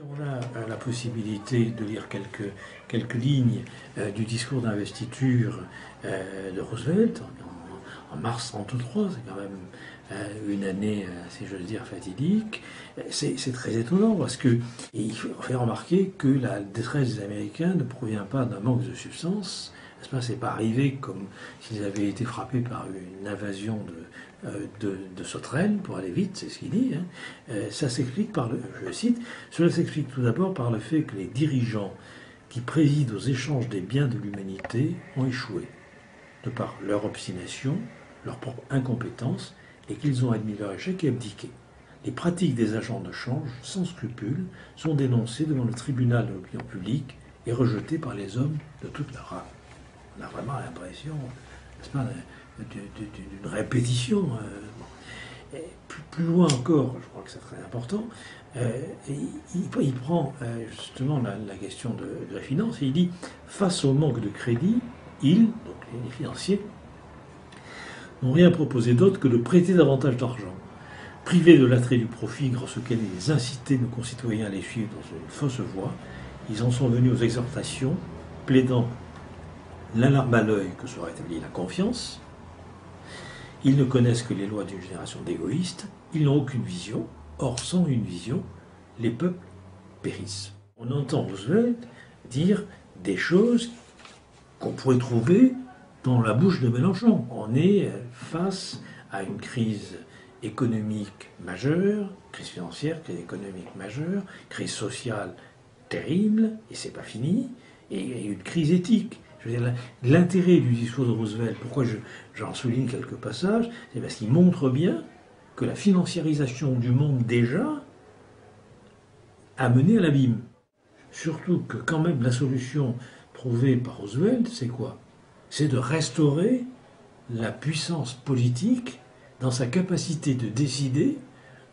On a la possibilité de lire quelques lignes du discours d'investiture de Roosevelt en mars 1933. C'est quand même une année, si j'ose dire, fatidique. C'est très étonnant parce qu'il fait remarquer que la détresse des Américains ne provient pas d'un manque de substance. C'est pas arrivé comme s'ils avaient été frappés par une invasion de sauterelles, pour aller vite, c'est ce qu'il dit. Ça s'explique par je cite, cela s'explique tout d'abord par le fait que les dirigeants qui président aux échanges des biens de l'humanité ont échoué, de par leur obstination, leur propre incompétence, et qu'ils ont admis leur échec et abdiqué. Les pratiques des agents de change, sans scrupules, sont dénoncées devant le tribunal de l'opinion publique et rejetées par les hommes de toute la race. On a vraiment l'impression, n'est-ce pas, d'une répétition. Et plus loin encore, je crois que c'est très important, il prend justement la question de la finance et il dit, face au manque de crédit, donc les financiers, n'ont rien proposé d'autre que de prêter davantage d'argent. Privés de l'attrait du profit grâce auquel ils incitaient nos concitoyens à les suivre dans une fausse voie, ils en sont venus aux exhortations, plaidant l'alarme à l'œil que sera établie la confiance. Ils ne connaissent que les lois d'une génération d'égoïstes, ils n'ont aucune vision, or sans une vision, les peuples périssent. On entend Roosevelt dire des choses qu'on pourrait trouver dans la bouche de Mélenchon. On est face à une crise économique majeure, crise financière, crise économique majeure, crise sociale terrible, et c'est pas fini, et une crise éthique. Je veux dire, l'intérêt du discours de Roosevelt, pourquoi j'en souligne quelques passages, c'est parce qu'il montre bien que la financiarisation du monde déjà a mené à l'abîme. Surtout que quand même la solution trouvée par Roosevelt, c'est quoi? C'est de restaurer la puissance politique dans sa capacité de décider,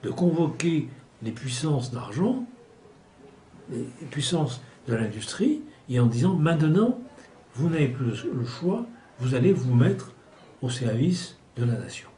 de convoquer les puissances d'argent, les puissances de l'industrie, et en disant maintenant, vous n'avez plus le choix, vous allez vous mettre au service de la nation.